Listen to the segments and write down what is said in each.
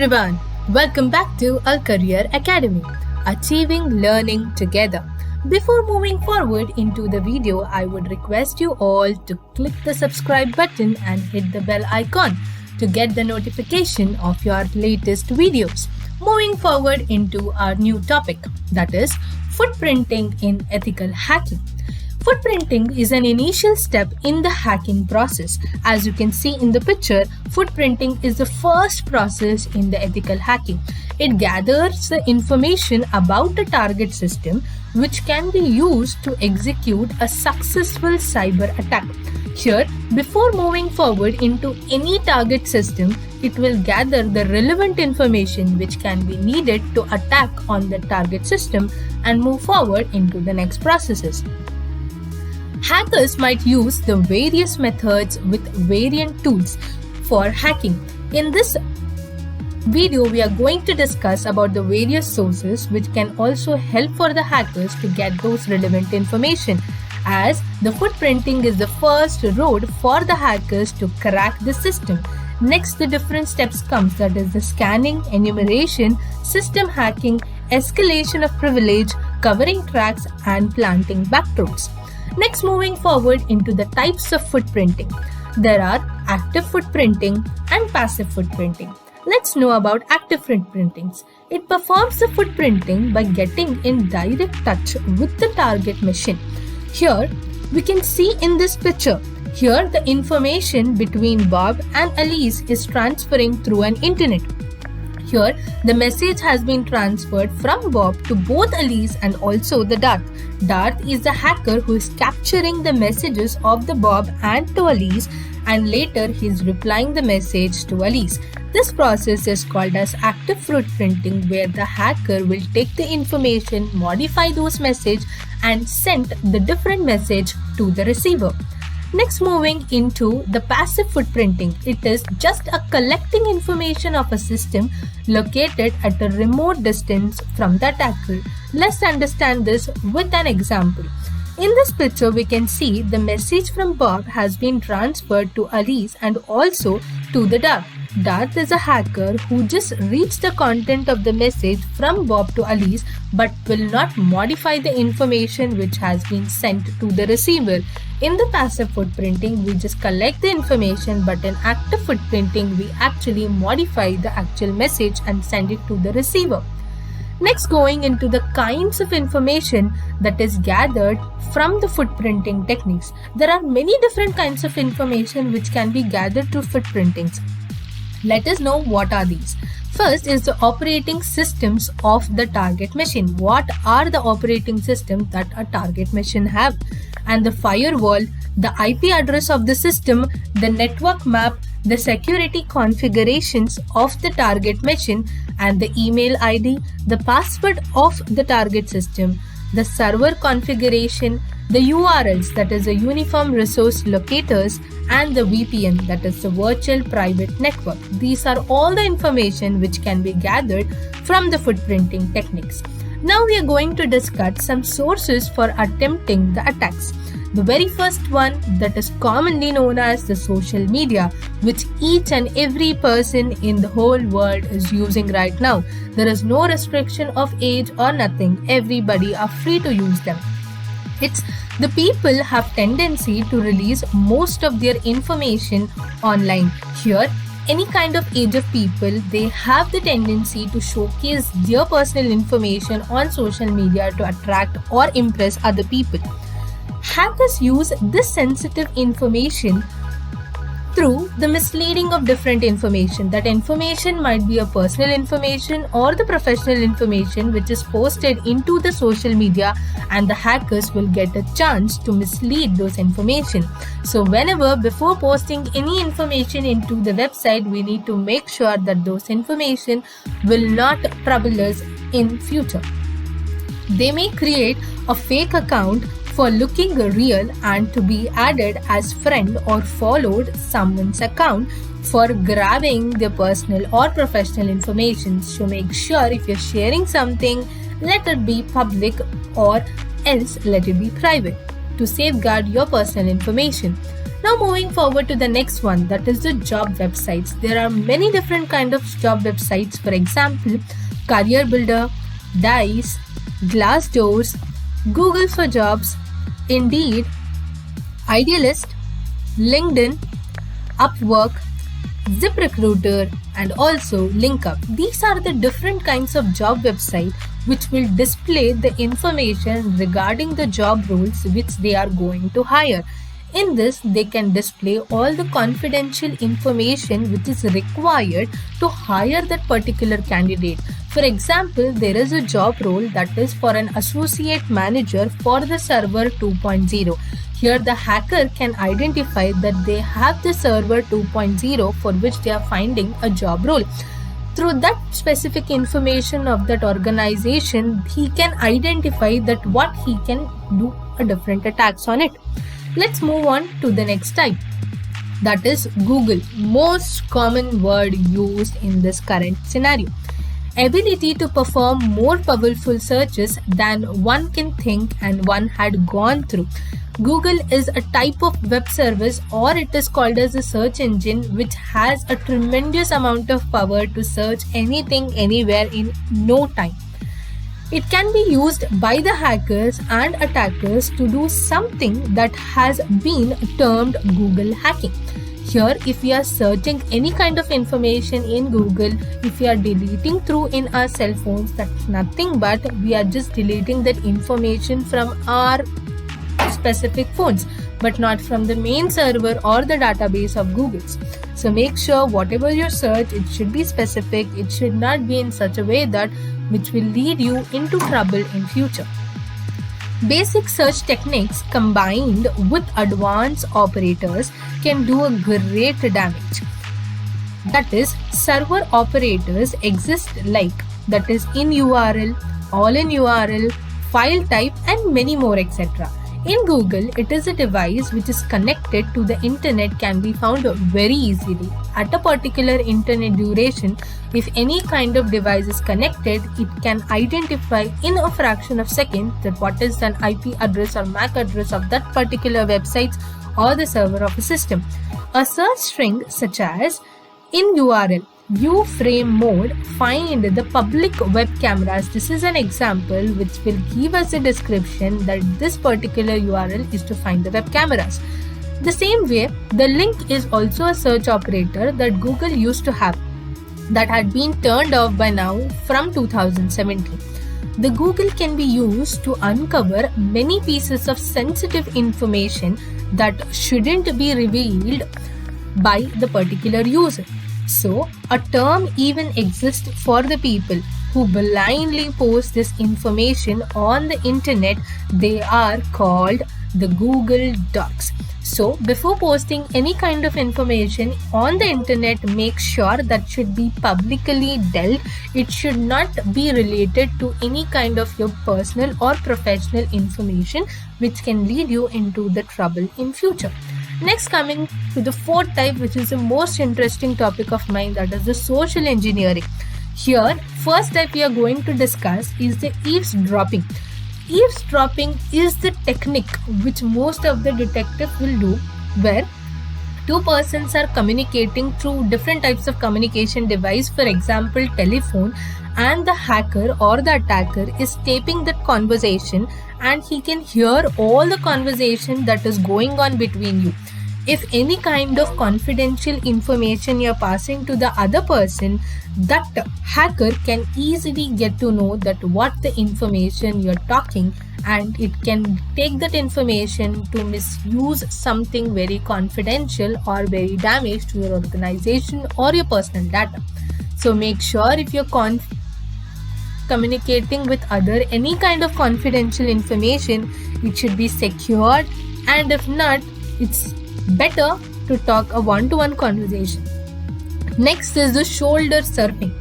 everyone, welcome back to our Career Academy, Achieving Learning Together. Before moving forward into the video, I would request you all to click the subscribe button and hit the bell icon to get the notification of your latest videos. Moving forward into our new topic, that is footprinting in ethical hacking. Footprinting is an initial step in the hacking process. As you can see in the picture, footprinting is the first process in the ethical hacking. It gathers the information about the target system which can be used to execute a successful cyber attack. Here, before moving forward into any target system, it will gather the relevant information which can be needed to attack on the target system and move forward into the next processes. Hackers might use the various methods with variant tools for hacking. In this video, we are going to discuss about the various sources which can also help for the hackers to get those relevant information, as the footprinting is the first road for the hackers to crack the system. Next, the different steps comes, that is the scanning, enumeration, system hacking, escalation of privilege, covering tracks and planting backdoors. Next, moving forward into the types of footprinting. There are active footprinting and passive footprinting. Let's know about active footprintings. It performs the footprinting by getting in direct touch with the target machine. Here, we can see in this picture, here the information between Bob and Alice is transferring through an internet. Here, the message has been transferred from Bob to both Alice and also the Darth. Darth is the hacker who is capturing the messages of the Bob and to Alice, and later he is replying the message to Alice. This process is called as active footprinting, where the hacker will take the information, modify those messages and send the different message to the receiver. Next, moving into the passive footprinting. It is just a collecting information of a system located at a remote distance from the attacker. Let's understand this with an example. In this picture, we can see the message from Bob has been transferred to Alice and also to the Darth. Darth is a hacker who just reads the content of the message from Bob to Alice but will not modify the information which has been sent to the receiver. In the passive footprinting, we just collect the information, but in active footprinting, we actually modify the actual message and send it to the receiver. Next, going into the kinds of information that is gathered from the footprinting techniques. There are many different kinds of information which can be gathered through footprintings. Let us know what are these. First is the operating systems of the target machine. What are the operating systems that a target machine have? And the firewall, the IP address of the system, the network map, the security configurations of the target machine, and the email ID, the password of the target system, the server configuration, the URLs, that is the uniform resource locators, and the VPN, that is the virtual private network. These are all the information which can be gathered from the footprinting techniques. Now we are going to discuss some sources for attempting the attacks. The very first one, that is commonly known as the social media, which each and every person in the whole world is using right now. There is no restriction of age or nothing. Everybody are free to use them. It's the people have tendency to release most of their information online. Here, any kind of age of people, they have the tendency to showcase their personal information on social media to attract or impress other people. Hackers use this sensitive information through the misleading of different information. That information might be a personal information or the professional information which is posted into the social media, and the hackers will get a chance to mislead those information. So whenever before posting any information into the website, we need to make sure that those information will not trouble us in future. They may create a fake account for looking real and to be added as friend or followed someone's account for grabbing their personal or professional information. So make sure if you're sharing something, let it be public or else let it be private to safeguard your personal information. Now moving forward to the next one, that is the job websites. There are many different kind of job websites. For example, Career Builder, Dice, Glassdoors, Google for Jobs, Indeed, Idealist, LinkedIn, Upwork, ZipRecruiter, and also LinkUp. These are the different kinds of job website which will display the information regarding the job roles which they are going to hire. In this, they can display all the confidential information which is required to hire that particular candidate. For example, there is a job role that is for an associate manager for the server 2.0. Here the hacker can identify that they have the server 2.0 for which they are finding a job role. Through that specific information of that organization, he can identify that what he can do a different attacks on it. Let's move on to the next type. That is Google, most common word used in this current scenario. Ability to perform more powerful searches than one can think and one had gone through. Google is a type of web service, or it is called as a search engine, which has a tremendous amount of power to search anything anywhere in no time. It can be used by the hackers and attackers to do something that has been termed Google hacking. Here, if we are searching any kind of information in Google, if we are deleting through in our cell phones, that's nothing but we are just deleting that information from our specific phones, but not from the main server or the database of Google's. So make sure whatever you search, it should be specific. It should not be in such a way that which will lead you into trouble in future. Basic search techniques combined with advanced operators can do a great damage. That is, server operators exist like that is in URL, all in URL, file type, and many more, etc. In Google, it is a device which is connected to the internet, can be found very easily. At a particular internet duration, if any kind of device is connected, it can identify in a fraction of seconds that what is an IP address or MAC address of that particular website or the server of a system. A search string such as in URL, view frame mode, find the public web cameras. This is an example which will give us a description that this particular URL is to find the web cameras. The same way, the link is also a search operator that Google used to have that had been turned off by now from 2017. The Google can be used to uncover many pieces of sensitive information that shouldn't be revealed by the particular user. So, a term even exists for the people who blindly post this information on the internet. They are called the Google Docs. So, before posting any kind of information on the internet, make sure that should be publicly dealt. It should not be related to any kind of your personal or professional information which can lead you into the trouble in future. Next, coming to the fourth type, which is the most interesting topic of mine, that is the social engineering. Here, first type we are going to discuss is the eavesdropping. Eavesdropping is the technique which most of the detectives will do, where two persons are communicating through different types of communication device, for example telephone, and the hacker or the attacker is taping that conversation and he can hear all the conversation that is going on between you. If any kind of confidential information you're passing to the other person, that hacker can easily get to know that what the information you're talking, and it can take that information to misuse something very confidential or very damaged to your organization or your personal data. So make sure if you're communicating with other any kind of confidential information, it should be secured, and if not, it's better to talk a one-to-one conversation. Next is the shoulder surfing.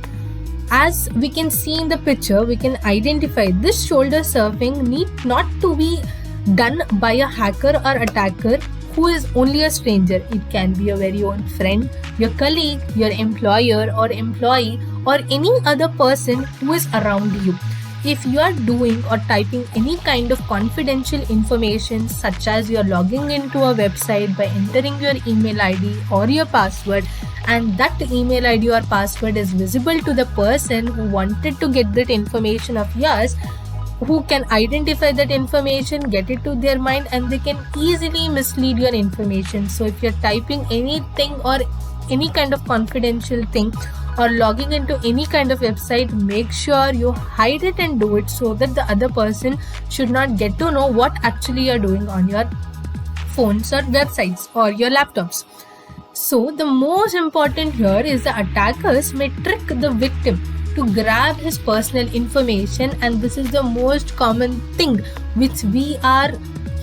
As we can see in the picture, we can identify this shoulder surfing need not to be done by a hacker or attacker who is only a stranger. It can be your very own friend, your colleague, your employer or employee, or any other person who is around you. If you are doing or typing any kind of confidential information, such as you're logging into a website by entering your email ID or your password, and that email ID or password is visible to the person who wanted to get that information of yours, who can identify that information, get it to their mind, and they can easily mislead your information. So if you're typing anything or any kind of confidential thing or logging into any kind of website, make sure you hide it and do it so that the other person should not get to know what actually you're doing on your phones or websites or your laptops. So the most important here is the attackers may trick the victim to grab his personal information, and this is the most common thing which we are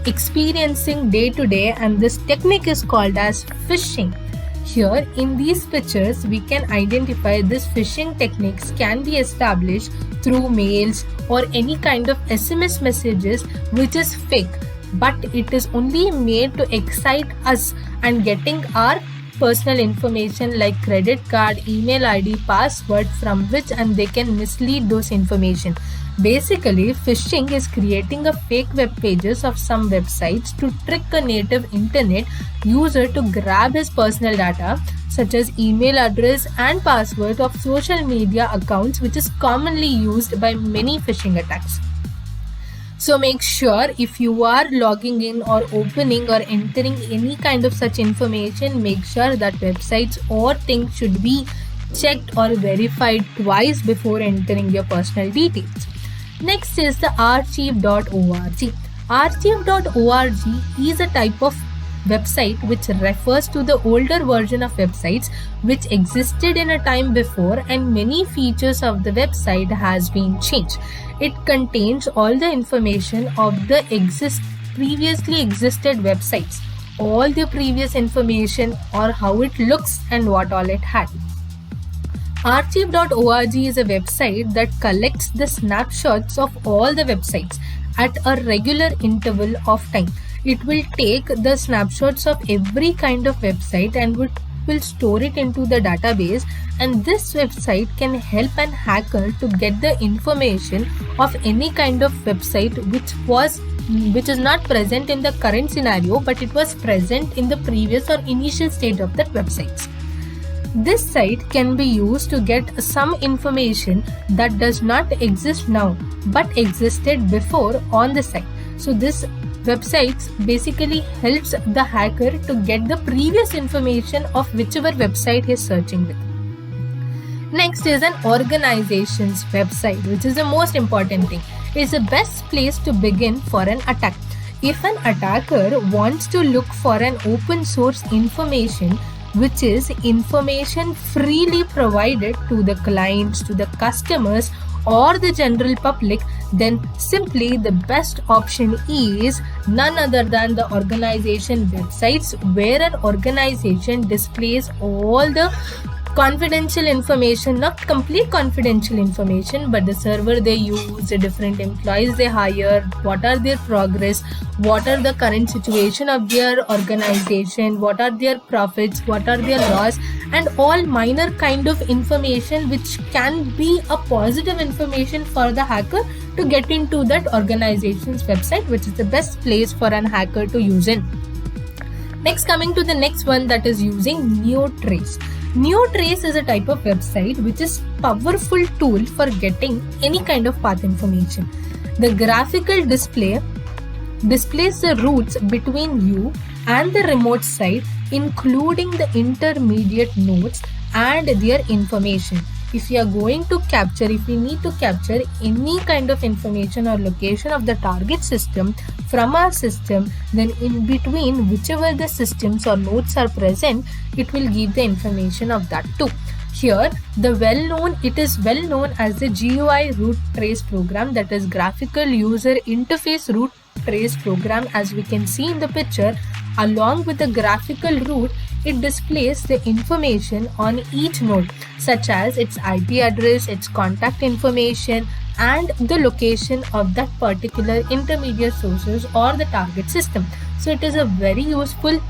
experiencing day to day, and this technique is called as phishing. Here in these pictures we can identify this phishing techniques can be established through mails or any kind of SMS messages which is fake, but it is only made to excite us and getting our personal information like credit card, email ID, password, from which and they can mislead those information. Basically, phishing is creating a fake web pages of some websites to trick a native internet user to grab his personal data such as email address and password of social media accounts, which is commonly used by many phishing attacks. So make sure if you are logging in or opening or entering any kind of such information, make sure that websites or things should be checked or verified twice before entering your personal details. Next is the archive.org. Archive.org is a type of website which refers to the older version of websites which existed in a time before, and many features of the website has been changed. It contains all the information of the previously existed websites, all the previous information or how it looks and what all it had. Archive.org is a website that collects the snapshots of all the websites at a regular interval of time. It will take the snapshots of every kind of website and will store it into the database, and this website can help an hacker to get the information of any kind of website which is not present in the current scenario, but it was present in the previous or initial state of that website. This site can be used to get some information that does not exist now but existed before on the site. So this websites basically helps the hacker to get the previous information of whichever website he is searching with. Next is an organization's website, which is the most important thing. It's the best place to begin for an attack. If an attacker wants to look for an open source information, which is information freely provided to the clients, to the customers or the general public, then simply the best option is none other than the organization websites, where an organization displays all the confidential information, not complete confidential information, but the server they use, the different employees they hire, what are their progress, what are the current situation of their organization, what are their profits, what are their loss, and all minor kind of information which can be a positive information for the hacker to get into that organization's website, which is the best place for an hacker to use in. Next, coming to the next one, that is using NeoTrace. NeoTrace is a type of website which is powerful tool for getting any kind of path information. The graphical display displays the routes between you and the remote site, including the intermediate nodes and their information. If we need to capture any kind of information or location of the target system from our system, then in between whichever the systems or nodes are present, it will give the information of that too. Here, it is well known as the GUI root trace program, that is graphical user interface root trace program. As we can see in the picture, along with the graphical route, it displays the information on each node, such as its IP address, its contact information, and the location of that particular intermediate sources or the target system. So it is a very useful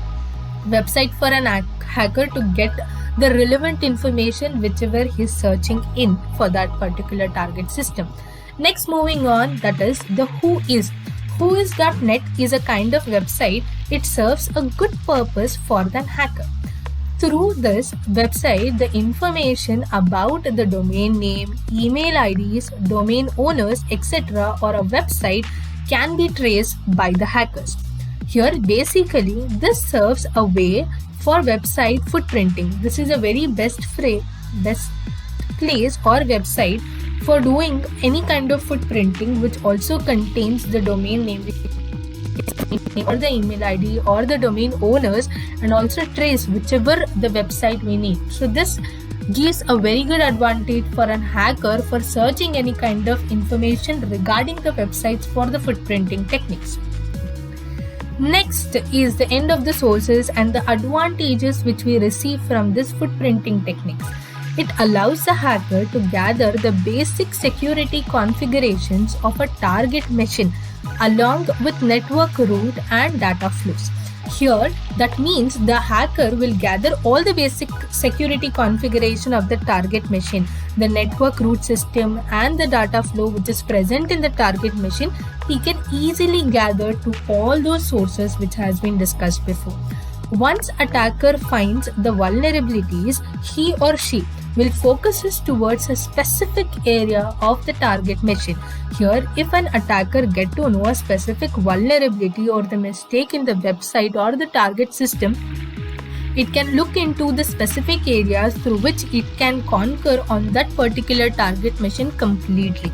website for an hacker to get the relevant information whichever he is searching in for that particular target system. Next, moving on, that is the Whois. Whois.net is a kind of website. It serves a good purpose for the hacker. Through this website, the information about the domain name, email IDs, domain owners, etc. or a website can be traced by the hackers. Here, basically, this serves a way for website footprinting. This is a very best place or website for doing any kind of footprinting, which also contains the domain name or the email ID or the domain owners, and also trace whichever the website we need. So this gives a very good advantage for a hacker for searching any kind of information regarding the websites for the footprinting techniques. Next is the end of the sources and the advantages which we receive from this footprinting techniques. It allows the hacker to gather the basic security configurations of a target machine along with network route and data flows. Here, that means the hacker will gather all the basic security configuration of the target machine, the network route system and the data flow which is present in the target machine. He can easily gather to all those sources which has been discussed before. Once attacker finds the vulnerabilities, he or she will focus towards a specific area of the target machine. Here, if an attacker get to know a specific vulnerability or the mistake in the website or the target system, it can look into the specific areas through which it can conquer on that particular target machine completely.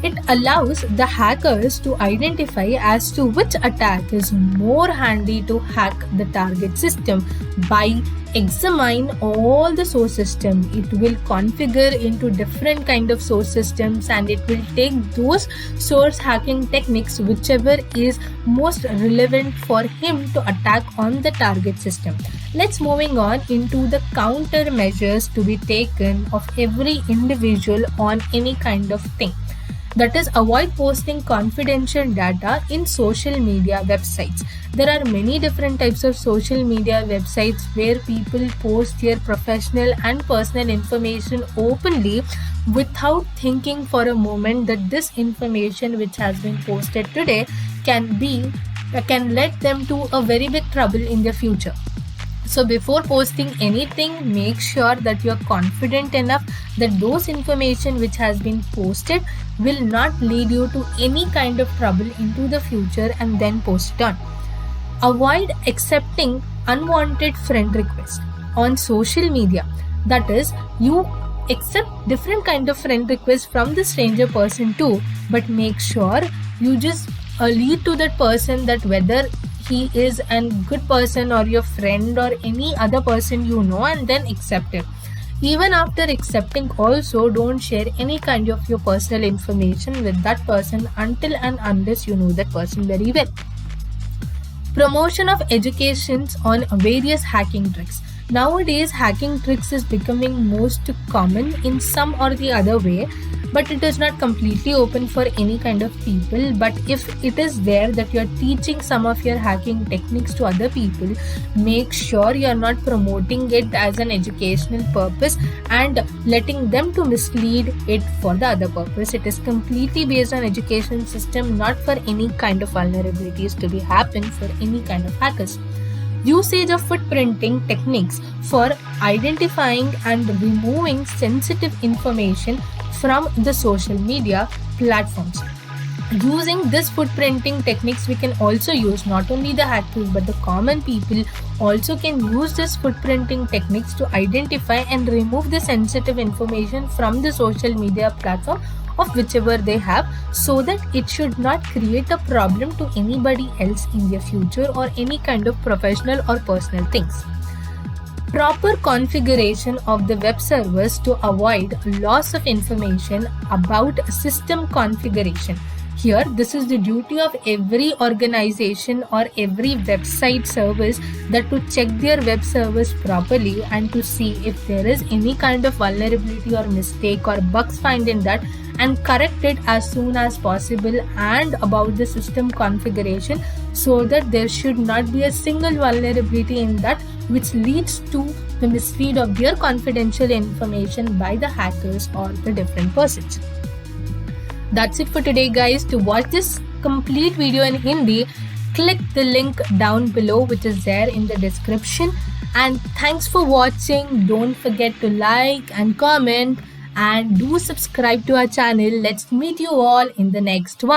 It allows the hackers to identify as to which attack is more handy to hack the target system by examine all the source system. It will configure into different kind of source systems and it will take those source hacking techniques whichever is most relevant for him to attack on the target system. Let's moving on into the countermeasures to be taken of every individual on any kind of thing. That is, avoid posting confidential data in social media websites. There are many different types of social media websites where people post their professional and personal information openly without thinking for a moment that this information which has been posted today can lead them to a very big trouble in the future. So before posting anything, make sure that you are confident enough that those information which has been posted will not lead you to any kind of trouble into the future and then post it on. Avoid accepting unwanted friend requests on social media. That is, you accept different kind of friend requests from the stranger person too, but make sure you just lead to that person that whether he is a good person or your friend or any other person you know, and then accept it. Even after accepting also, don't share any kind of your personal information with that person until and unless you know that person very well. Promotion of educations on various hacking tricks. Nowadays, hacking tricks is becoming most common in some or the other way, but it is not completely open for any kind of people. But if it is there that you are teaching some of your hacking techniques to other people, make sure you are not promoting it as an educational purpose and letting them to mislead it for the other purpose. It is completely based on education system, not for any kind of vulnerabilities to be happen for any kind of hackers. Usage of footprinting techniques for identifying and removing sensitive information from the social media platforms. Using this footprinting techniques, we can also use not only the hackers but the common people also can use this footprinting techniques to identify and remove the sensitive information from the social media platform of whichever they have, so that it should not create a problem to anybody else in their future or any kind of professional or personal things. Proper configuration of the web servers to avoid loss of information about system configuration. Here, this is the duty of every organization or every website service that to check their web servers properly and to see if there is any kind of vulnerability or mistake or bugs found in that and correct it as soon as possible, and about the system configuration so that there should not be a single vulnerability in that which leads to the mislead of their confidential information by the hackers or the different persons. That's it for today, guys. To watch this complete video in Hindi, click the link down below, which is there in the description. And thanks for watching. Don't forget to like and comment, and do subscribe to our channel. Let's meet you all in the next one.